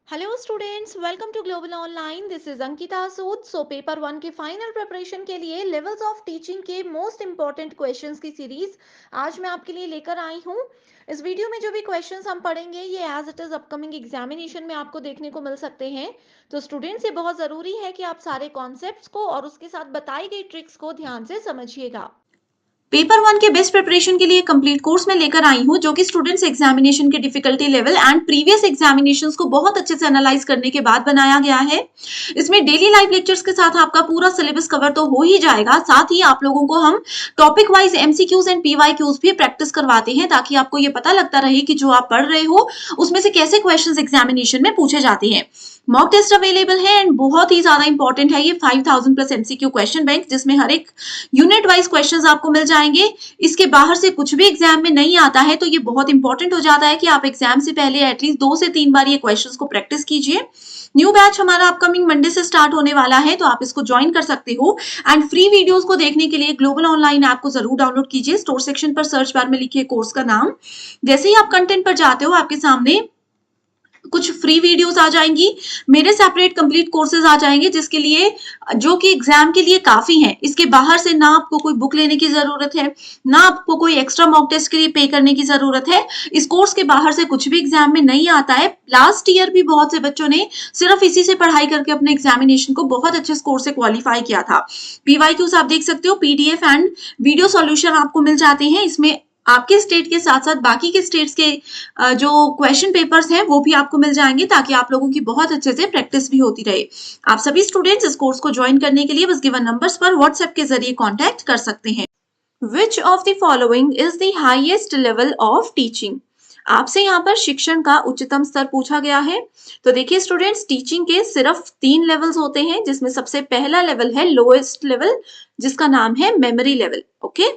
Hello students, welcome to global online. This is Ankita Sood. Paper one के final preparation के लिए levels of teaching के most important questions की series आज मैं आपके लिए लेकर आई हूँ। इस वीडियो में जो भी क्वेश्चंस हम पढ़ेंगे ये as it is upcoming examination में आपको देखने को मिल सकते हैं। तो स्टूडेंट्स, ये बहुत ज़रूरी है कि आप सारे कॉन्सेप्ट्स को और उसके साथ बताई गई ट्रिक्स को ध्यान से समझिएगा। पेपर वन के बेस्ट प्रिपरेशन के लिए कंप्लीट कोर्स में लेकर आई हूँ, जो कि स्टूडेंट्स एग्जामिनेशन के difficulty level and previous examinations को बहुत अच्छे से एनालाइज करने के बाद बनाया गया है। इसमें डेली लाइव लेक्चर्स के साथ आपका पूरा सिलेबस कवर तो हो ही जाएगा, साथ ही आप लोगों को हम topic wise MCQs and PYQs भी प्रैक्टिस करवाते हैं, ताकि आपको ये पता लगता रहे कि जो आप पढ़ रहे हो उसमें से कैसे क्वेश्चन एग्जामिनेशन में पूछे जाते हैं। मॉक टेस्ट अवेलेबल है एंड बहुत ही ज्यादा इंपॉर्टेंट है ये 5000 प्लस एमसीक्यू क्वेश्चन बैंक, जिसमें हर एक यूनिट वाइज क्वेश्चंस आपको मिल जाएंगे। इसके बाहर से कुछ भी एग्जाम में नहीं आता है, तो ये बहुत इंपॉर्टेंट हो जाता है कि आप एग्जाम से पहले एटलीस्ट 2 से 3 बार ये क्वेश्चंस को प्रैक्टिस कीजिए। न्यू बैच हमारा अपकमिंग मंडे से स्टार्ट होने वाला है, तो आप इसको ज्वाइन कर सकते हो। एंड फ्री वीडियोस को देखने के लिए ग्लोबल ऑनलाइन ऐप को जरूर डाउनलोड कीजिए। स्टोर सेक्शन पर सर्च बार में लिखिए कोर्स का नाम। जैसे ही आप कंटेंट पर जाते हो, आपके सामने कुछ फ्री वीडियोस आ जाएंगी, मेरे सेपरेट कंप्लीट कोर्सेज आ जाएंगे, जिसके लिए जो कि एग्जाम के लिए काफी है। इसके बाहर से ना आपको कोई बुक लेने की जरूरत है, ना आपको कोई एक्स्ट्रा मॉक टेस्ट के लिए पे करने की जरूरत है। इस कोर्स के बाहर से कुछ भी एग्जाम में नहीं आता है। लास्ट ईयर भी बहुत से बच्चों ने सिर्फ इसी से पढ़ाई करके अपने एग्जामिनेशन को बहुत अच्छे स्कोर से क्वालिफाई किया था। पीवाईक्यूज आप देख सकते हो, पीडीएफ एंड वीडियो सॉल्यूशन आपको मिल जाते हैं। इसमें आपके स्टेट के साथ साथ बाकी के स्टेट्स के जो क्वेश्चन पेपर्स हैं वो भी आपको मिल जाएंगे, ताकि आप लोगों की बहुत अच्छे से प्रैक्टिस भी होती रहे। आप सभी स्टूडेंट्स इस कोर्स को ज्वाइन करने के लिए बस गिवन नंबर्स पर व्हाट्सएप के जरिए कांटेक्ट कर सकते हैं। विच of the following is the highest level of teaching? आपसे यहाँ पर शिक्षण का उच्चतम स्तर पूछा गया है। तो देखिए स्टूडेंट्स, टीचिंग के सिर्फ 3 लेवल्स होते हैं, जिसमें सबसे पहला लेवल है लोएस्ट लेवल, जिसका नाम है memory level. Okay,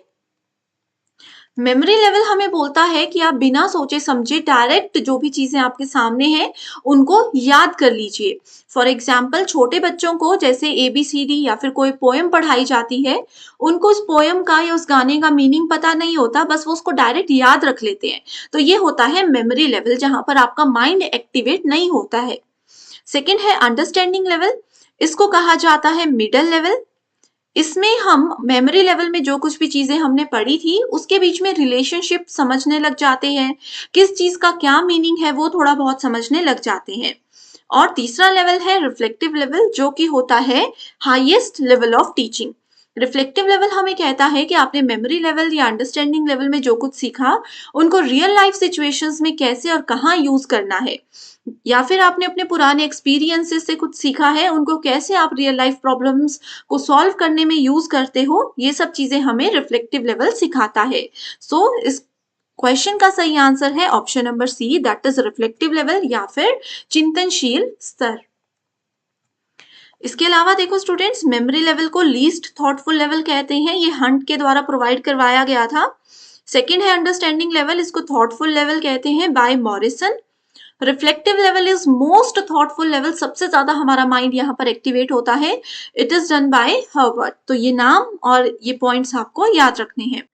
memory level हमें बोलता है कि आप बिना सोचे समझे डायरेक्ट जो भी चीजें आपके सामने हैं उनको याद कर लीजिए। फॉर एग्जाम्पल, छोटे बच्चों को जैसे ABCD या फिर कोई पोएम पढ़ाई जाती है, उनको उस पोएम का या उस गाने का मीनिंग पता नहीं होता, बस वो उसको डायरेक्ट याद रख लेते हैं। तो ये होता है मेमोरी लेवल, जहां पर आपका माइंड एक्टिवेट नहीं होता है। सेकेंड है अंडरस्टैंडिंग लेवल, इसको कहा जाता है मिडल लेवल। इसमें हम मेमोरी लेवल में जो कुछ भी चीजें हमने पढ़ी थी उसके बीच में रिलेशनशिप समझने लग जाते हैं, किस चीज का क्या मीनिंग है वो थोड़ा बहुत समझने लग जाते हैं। और तीसरा लेवल है रिफ्लेक्टिव लेवल, जो कि होता है highest level of teaching. Reflective level हमें कहता है कि आपने मेमोरी लेवल या अंडरस्टैंडिंग लेवल में जो कुछ सीखा उनको रियल लाइफ सिचुएशंस में कैसे और कहाँ यूज करना है, या फिर आपने अपने पुराने एक्सपीरियंसेस से कुछ सीखा है, उनको कैसे आप रियल लाइफ प्रॉब्लम्स को सॉल्व करने में यूज करते हो, ये सब चीजें हमें रिफ्लेक्टिव लेवल सिखाता है। सो इस क्वेश्चन का सही आंसर है option number C, that is reflective level या फिर चिंतनशील स्तर। इसके अलावा देखो स्टूडेंट्स, मेमोरी लेवल को लीस्ट थॉटफुल लेवल कहते हैं, ये हंट के द्वारा प्रोवाइड करवाया गया था। सेकेंड है अंडरस्टैंडिंग लेवल, इसको थॉटफुल लेवल कहते हैं by Morrison. Reflective level is most thoughtful level, सबसे ज्यादा हमारा माइंड यहाँ पर एक्टिवेट होता है। It is done by Herbert. तो ये नाम और ये पॉइंट्स आपको याद रखने हैं।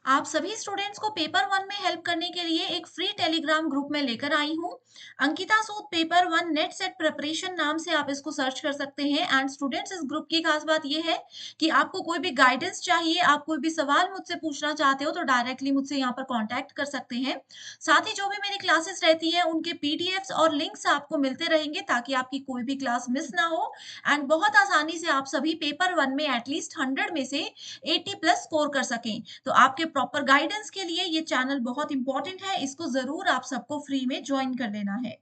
आप सभी स्टूडेंट्स को पेपर वन में हेल्प करने के लिए एक फ्री टेलीग्राम ग्रुप में लेकर आई हूँ। Ankita Sood paper one NET SET preparation नाम से आप इसको सर्च कर सकते हैं। एंड स्टूडेंट्स, इस ग्रुप की खास बात यह है कि आपको कोई भी गाइडेंस चाहिए, आप कोई भी सवाल मुझसे पूछना चाहते हो तो डायरेक्टली मुझसे यहाँ पर कॉन्टैक्ट कर सकते हैं। साथ ही जो भी मेरी क्लासेस रहती है उनके PDFs और लिंक्स आपको मिलते रहेंगे, ताकि आपकी कोई भी क्लास मिस ना हो। एंड बहुत आसानी से आप सभी पेपर वन में एटलीस्ट 100 में से 80 प्लस स्कोर कर सकें। तो आपके प्रॉपर गाइडेंस के लिए ये चैनल बहुत इंपॉर्टेंट है, इसको जरूर आप सबको फ्री में ज्वाइन कर लेना है।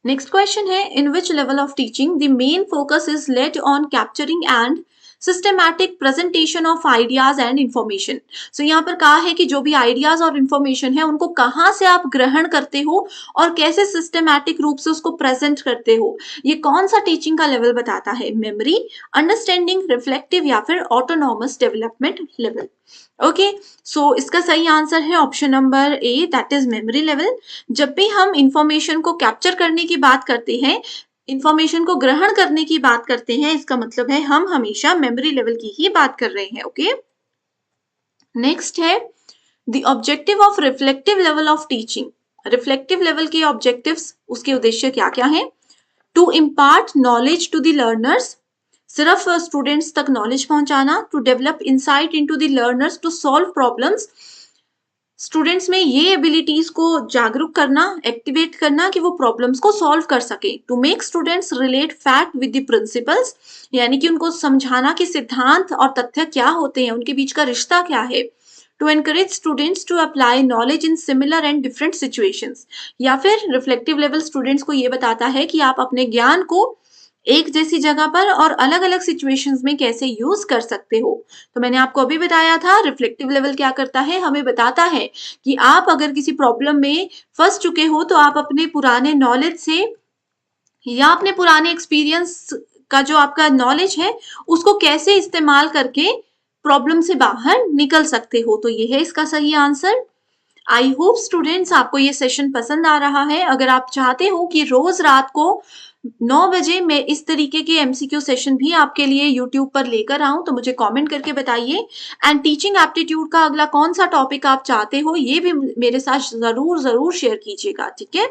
नेक्स्ट क्वेश्चन है, in which level of teaching the main focus is laid on capturing and systematic presentation of ideas and information. So यहाँ पर कहा है कि जो भी आइडियाज और इंफॉर्मेशन है उनको कहाँ से आप ग्रहण करते हो और कैसे सिस्टमैटिक रूप से उसको प्रेजेंट करते हो, ये कौन सा टीचिंग का लेवल बताता है, मेमोरी, अंडरस्टैंडिंग, रिफ्लेक्टिव या फिर ऑटोनॉमस डेवलपमेंट लेवल। ओके, सो इसका सही आंसर है option number A, that is memory level. जब भी हम इंफॉर्मेशन को कैप्चर करने की बात करते हैं, इंफॉर्मेशन को ग्रहण करने की बात करते हैं, इसका मतलब है हम हमेशा मेमोरी लेवल की ही बात कर रहे हैं। ओके, नेक्स्ट है the objective of reflective level of teaching. Reflective level के ऑब्जेक्टिव्स, उसके उद्देश्य क्या क्या हैं? To impart knowledge to the learners, सिर्फ स्टूडेंट्स तक नॉलेज पहुंचाना। To develop insight into the learners to solve problems, students में ये एबिलिटीज को जागरूक करना, एक्टिवेट करना कि वो प्रॉब्लम्स को सॉल्व कर सके। To make students relate fact with the principles, यानी कि उनको समझाना कि सिद्धांत और तथ्य क्या होते हैं, उनके बीच का रिश्ता क्या है। To encourage students to apply knowledge in similar and different situations, या फिर रिफ्लेक्टिव लेवल स्टूडेंट्स को ये बताता है कि आप अपने ज्ञान को एक जैसी जगह पर और अलग अलग सिचुएशंस में कैसे यूज कर सकते हो। तो मैंने आपको अभी बताया था रिफ्लेक्टिव लेवल क्या करता है, हमें बताता है कि आप अगर किसी प्रॉब्लम में फंस चुके हो तो आप अपने पुराने नॉलेज से या अपने पुराने एक्सपीरियंस का जो आपका नॉलेज है उसको कैसे इस्तेमाल करके प्रॉब्लम से बाहर निकल सकते हो। तो ये है इसका सही आंसर। आई होप स्टूडेंट्स आपको ये सेशन पसंद आ रहा है। अगर आप चाहते हो कि रोज रात को 9 बजे मैं इस तरीके के एमसीक्यू सेशन भी आपके लिए यूट्यूब पर लेकर आऊं तो मुझे कमेंट करके बताइए। एंड टीचिंग एप्टीट्यूड का अगला कौन सा टॉपिक आप चाहते हो ये भी मेरे साथ जरूर शेयर कीजिएगा, ठीक है।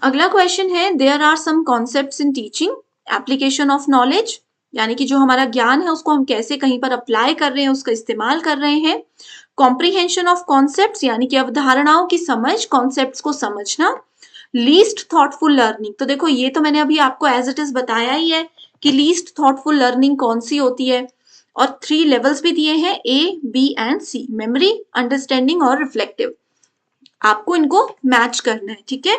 अगला क्वेश्चन है, there are some concepts in teaching, application of knowledge, यानी कि जो हमारा ज्ञान है उसको हम कैसे कहीं पर अप्लाई कर रहे हैं, उसका इस्तेमाल कर रहे हैं। कॉम्प्रीहेंशन ऑफ कॉन्सेप्ट्स, यानी कि अवधारणाओं की समझ, कॉन्सेप्ट्स को समझना। लीस्ट थॉटफुल लर्निंग, तो देखो ये तो मैंने अभी आपको एज इट इज बताया ही है कि लीस्ट थॉटफुल लर्निंग कौन सी होती है। और 3 लेवल्स भी दिए हैं, A, B and C, memory, understanding और रिफ्लेक्टिव। आपको इनको मैच करना है, ठीक है।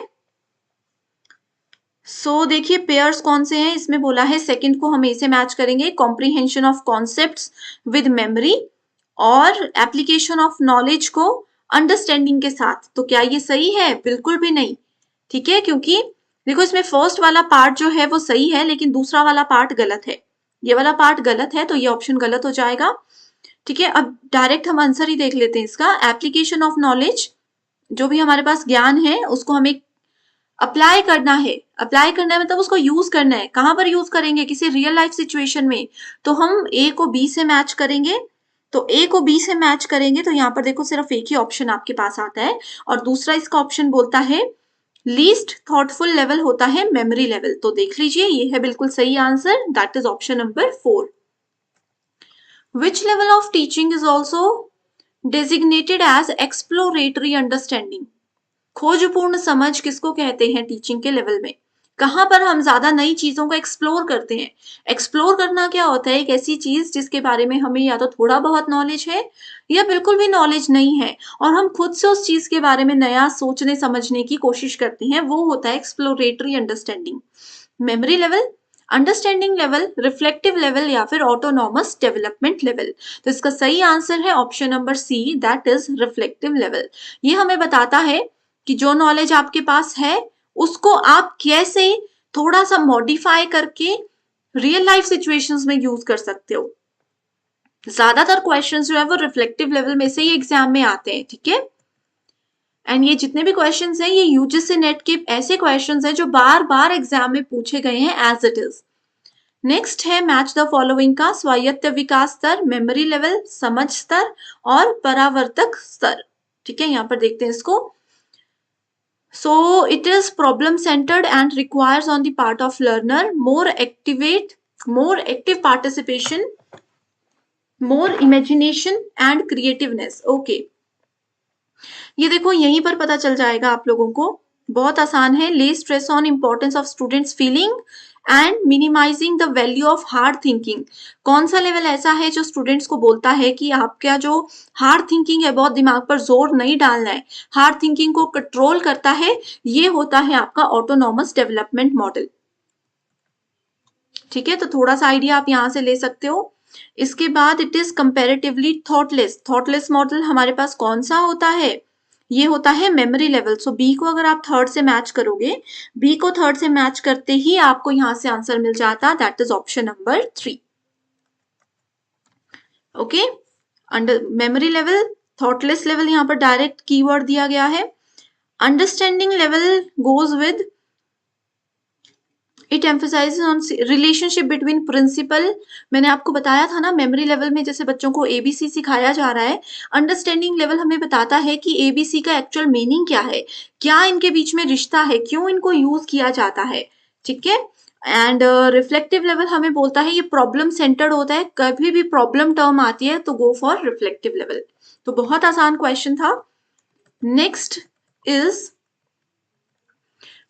देखिए पेयर्स कौन से हैं, इसमें बोला है सेकंड को हम ए से मैच करेंगे, comprehension of concepts with memory, और एप्लीकेशन ऑफ नॉलेज को अंडरस्टैंडिंग के साथ। तो क्या ये सही है? बिल्कुल भी नहीं, ठीक है, क्योंकि देखो इसमें फर्स्ट वाला पार्ट जो है वो सही है लेकिन दूसरा वाला पार्ट गलत है, ये वाला पार्ट गलत है तो ये ऑप्शन गलत हो जाएगा, ठीक है। अब डायरेक्ट हम आंसर ही देख लेते हैं इसका। एप्लीकेशन ऑफ नॉलेज, जो भी हमारे पास ज्ञान है उसको हमें अप्लाई करना है, अप्लाई करना है मतलब उसको यूज करना है। कहां पर यूज करेंगे? किसी रियल लाइफ सिचुएशन में। तो हम ए को बी से मैच करेंगे, तो ए को बी से मैच करेंगे तो यहाँ पर देखो सिर्फ एक ही ऑप्शन आपके पास आता है, और दूसरा इसका ऑप्शन बोलता है लीस्ट थॉटफुल लेवल होता है मेमोरी लेवल। तो देख लीजिए ये है बिल्कुल सही answer, that is option number 4। Which level of teaching is also designated as exploratory understanding, खोजपूर्ण समझ किसको कहते हैं टीचिंग के लेवल में? कहां पर हम ज्यादा नई चीजों को एक्सप्लोर करते हैं। एक्सप्लोर करना क्या होता है? एक ऐसी चीज जिसके बारे में हमें या तो थोड़ा बहुत नॉलेज है या बिल्कुल भी नॉलेज नहीं है और हम खुद से उस चीज के बारे में नया सोचने समझने की कोशिश करते हैं, वो होता है exploratory understanding. Memory level, understanding level, reflective level या फिर ऑटोनॉमस डेवलपमेंट लेवल। तो इसका सही आंसर है option number C, that is reflective level. ये हमें बताता है कि जो नॉलेज आपके पास है उसको आप कैसे थोड़ा सा मॉडिफाई करके रियल लाइफ सिचुएशंस में यूज कर सकते हो। ज्यादातर क्वेश्चंस जो है वो रिफ्लेक्टिव लेवल में से ही एग्जाम में आते हैं, ठीक है। एंड ये जितने भी क्वेश्चंस हैं ये यूजीसी नेट के ऐसे क्वेश्चंस हैं जो बार बार एग्जाम में पूछे गए हैं एज इट इज। नेक्स्ट है मैच द फॉलोइंग का, स्वायत्त विकास स्तर, मेमोरी लेवल, समझ स्तर और परावर्तक स्तर, ठीक है। यहाँ पर देखते हैं इसको। So it is problem centered and requires on the part of learner more active participation, more imagination and creativeness. Okay. ये देखो यहीं पर पता चल जाएगा आप लोगों को, बहुत आसान है। Lay stress on importance of students feeling and minimising the value of hard thinking. कौन सा लेवल ऐसा है जो स्टूडेंट्स को बोलता है कि आपका जो हार्ड थिंकिंग है, बहुत दिमाग पर जोर नहीं डालना है, हार्ड थिंकिंग को कंट्रोल करता है, ये होता है आपका ऑटोनॉमस डेवलपमेंट मॉडल, ठीक है। तो थोड़ा सा आइडिया आप यहाँ से ले सकते हो। इसके बाद it is comparatively thoughtless. Thoughtless model हमारे पास कौन सा होता है? ये होता है मेमोरी लेवल। सो बी को अगर आप थर्ड से मैच करोगे, बी को थर्ड से मैच करते ही आपको यहां से आंसर मिल जाता, that is option number 3। Okay, under memory level, thoughtless level यहाँ पर डायरेक्ट कीवर्ड दिया गया है। Understanding level goes with it emphasises on relationship between principle. मैंने आपको बताया था ना, मेमोरी लेवल में जैसे बच्चों को एबीसी सिखाया जा रहा है, अंडरस्टैंडिंग लेवल हमें बताता है कि एबीसी का एक्चुअल मीनिंग क्या है, क्या इनके बीच में रिश्ता है, क्यों इनको यूज किया जाता है, ठीक है। एंड रिफ्लेक्टिव लेवल हमें बोलता है ये प्रॉब्लम सेंटर्ड होता है, कभी भी प्रॉब्लम टर्म आती है तो गो फॉर रिफ्लेक्टिव लेवल। तो बहुत आसान क्वेश्चन था। Next is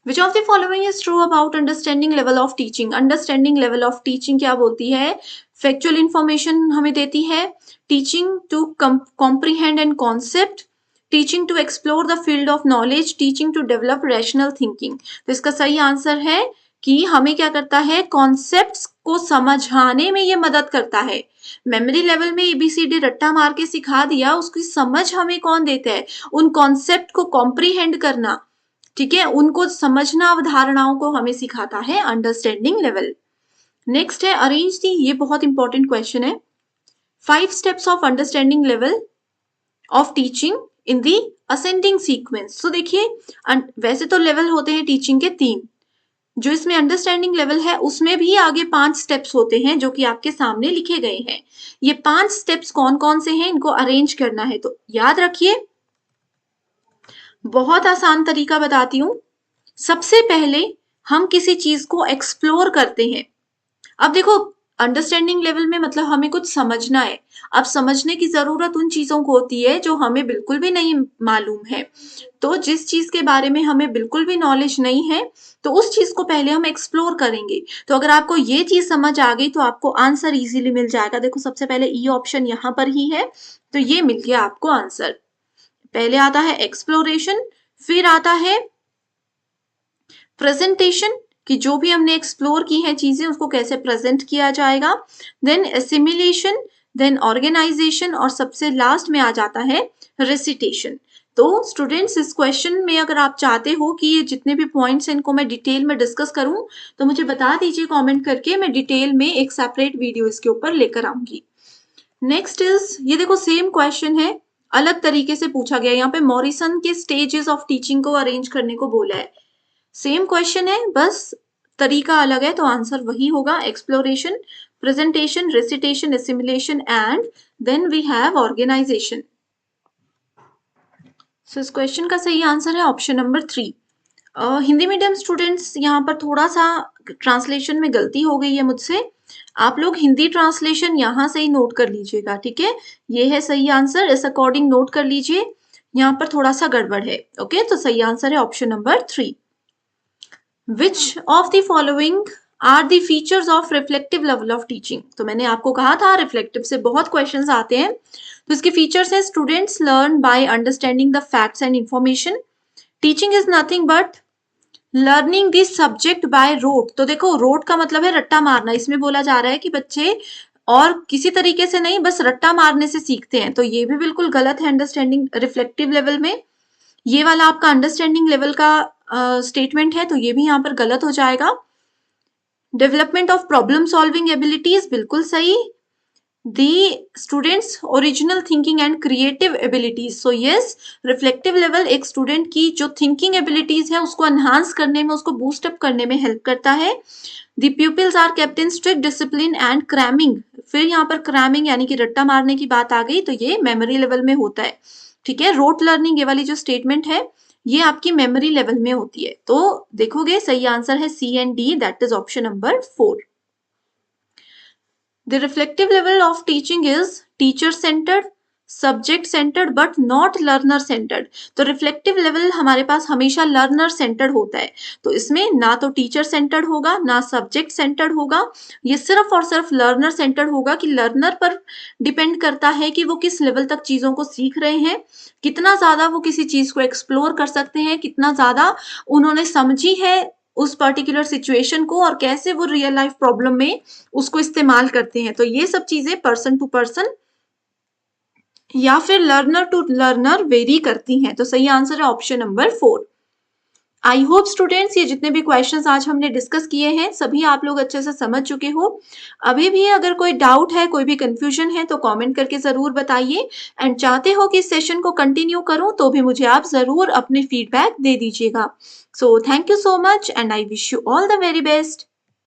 Which of the following is true about understanding level of teaching? Understanding level of teaching क्या बोलती है? Factual information हमें देती है, teaching to comprehend and concept, teaching to explore the field of knowledge, teaching to develop rational thinking। तो इसका सही answer है कि हमें क्या करता है, कॉन्सेप्ट्स को समझाने में ये मदद करता है। मेमोरी लेवल में एबीसीडी रट्टा मार के सिखा दिया, उसकी समझ हमें कौन देता है, उन कॉन्सेप्ट को कॉम्प्रीहेंड करना, ठीक है, उनको समझना, अवधारणाओं को हमें सिखाता है अंडरस्टैंडिंग लेवल। नेक्स्ट है अरेंज दी, ये बहुत इंपॉर्टेंट क्वेश्चन है। 5 steps of understanding level of teaching in the ascending sequence. तो देखिए, वैसे तो लेवल होते हैं टीचिंग के 3, जो इसमें अंडरस्टैंडिंग लेवल है उसमें भी आगे 5 स्टेप्स होते हैं जो कि आपके सामने लिखे गए हैं। ये 5 स्टेप्स कौन कौन से हैं, इनको अरेंज करना है। तो याद रखिए, बहुत आसान तरीका बताती हूं। सबसे पहले हम किसी चीज को एक्सप्लोर करते हैं। अब देखो, अंडरस्टैंडिंग लेवल में मतलब हमें कुछ समझना है। अब समझने की जरूरत उन चीजों को होती है जो हमें बिल्कुल भी नहीं मालूम है। तो जिस चीज के बारे में हमें बिल्कुल भी नॉलेज नहीं है, तो उस चीज को पहले हम एक्सप्लोर करेंगे। तो अगर आपको ये चीज समझ आ गई तो आपको आंसर इजीली मिल जाएगा। देखो, सबसे पहले ई ऑप्शन यहाँ पर ही है, तो ये मिल गया आपको आंसर। पहले आता है एक्सप्लोरेशन, फिर आता है प्रेजेंटेशन, कि जो भी हमने एक्सप्लोर की है चीजें उसको कैसे प्रेजेंट किया जाएगा, देन एसिमिलेशन, देन ऑर्गेनाइजेशन, और सबसे लास्ट में आ जाता है रेसिटेशन। तो स्टूडेंट्स, इस क्वेश्चन में अगर आप चाहते हो कि ये जितने भी पॉइंट्स हैं इनको मैं डिटेल में डिस्कस करूं, तो मुझे बता दीजिए कमेंट करके, मैं डिटेल में एक सेपरेट वीडियो इसके ऊपर लेकर आऊंगी। नेक्स्ट इज, ये देखो सेम क्वेश्चन है, अलग तरीके से पूछा गया। यहाँ पे मॉरिसन के स्टेजेस ऑफ टीचिंग को अरेंज करने को बोला है। सेम क्वेश्चन है, बस तरीका अलग है, तो आंसर वही होगा, exploration, presentation, recitation, assimilation and then we have organisation. So इस क्वेश्चन का सही आंसर है option number 3। Hindi medium students, यहाँ पर थोड़ा सा ट्रांसलेशन में गलती हो गई है मुझसे, आप लोग हिंदी ट्रांसलेशन यहाँ से ही नोट कर लीजिएगा, ठीक है। ये है सही आंसर, इस अकॉर्डिंग नोट कर लीजिए, यहाँ पर थोड़ा सा गड़बड़ है। ओके, तो सही आंसर है option number 3। Which of the following are the features of reflective level of teaching. तो मैंने आपको कहा था रिफ्लेक्टिव से बहुत क्वेश्चंस आते हैं। तो इसके फीचर्स है, students learn by understanding the facts and information, teaching is nothing but learning this subject by rote. तो देखो, रोट का मतलब है रट्टा मारना, इसमें बोला जा रहा है कि बच्चे और किसी तरीके से नहीं, बस रट्टा मारने से सीखते हैं। तो ये भी बिल्कुल गलत है अंडरस्टैंडिंग रिफ्लेक्टिव लेवल में। ये वाला आपका अंडरस्टैंडिंग लेवल का स्टेटमेंट है, तो ये भी यहाँ पर गलत हो जाएगा। Development of problem solving abilities, बिल्कुल सही। The students original thinking and creative abilities, so yes, reflective level एक student की जो thinking abilities है उसको enhance करने में, उसको boost up करने में help करता है। The pupils are kept in strict discipline and cramming, फिर यहाँ पर cramming यानी कि रट्टा मारने की बात आ गई, तो ये memory level में होता है, ठीक है। rote learning, ये वाली जो statement है ये आपकी memory level में होती है। तो देखोगे सही आंसर है C and D, that is option number 4. The reflective level of teaching is teacher-centered, subject-centered but not learner-centered. तो reflective level हमारे पास हमेशा learner-centered होता है। तो इसमें ना तो teacher-centered होगा, ना subject-centered होगा, ये सिर्फ और सिर्फ learner-centered होगा कि learner पर डिपेंड करता है कि वो किस लेवल तक चीजों को सीख रहे हैं, कितना ज्यादा वो किसी चीज को एक्सप्लोर कर सकते हैं, कितना ज्यादा उन्होंने समझी है उस पर्टिकुलर सिचुएशन को, और कैसे वो रियल लाइफ प्रॉब्लम में उसको इस्तेमाल करते हैं। तो ये सब चीजें पर्सन टू पर्सन या फिर लर्नर टू लर्नर वेरी करती हैं। तो सही आंसर है option number 4। I hope students ये जितने भी क्वेश्चंस आज हमने डिस्कस किए हैं सभी आप लोग अच्छे से समझ चुके हो। अभी भी अगर कोई डाउट है, कोई भी कंफ्यूजन है तो कमेंट करके ज़रूर बताइए एंड चाहते हो कि इस सेशन को कंटिन्यू करूं तो भी मुझे आप ज़रूर अपने फीडबैक दे दीजिएगा। So thank you so much and I wish you all the very best.